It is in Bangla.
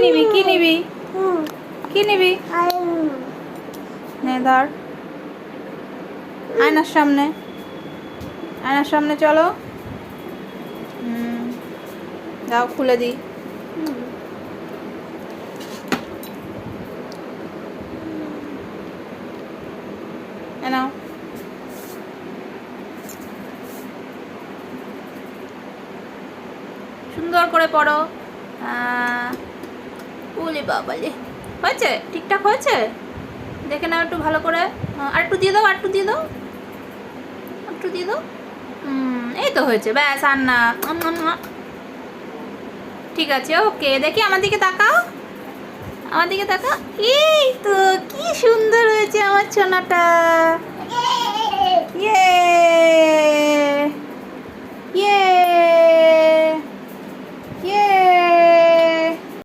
নিবি কি নিবি কি নিবি? নে ধর, আয়নার সামনে, আয়নার সামনে চলো। দাও খুলে দিই। নাও, সুন্দর করে পড়ো। ওলে বাবালে, হয়েছে? ঠিকঠাক হয়েছে? দেখে নাও একটু ভালো করে। আর একটু দিয়ে দাও, আর একটু দিয়ে দাও, একটু দিয়ে দাও। এই তো হয়েছে, ব্যাস আর না। ঠিক আছে, ওকে। দেখি আমার দিকে তাকাও, আমার দিকে তাকাও। এই তো, কি সুন্দর হয়েছে আমার সোনাটা। ইয়ে ইয়ে।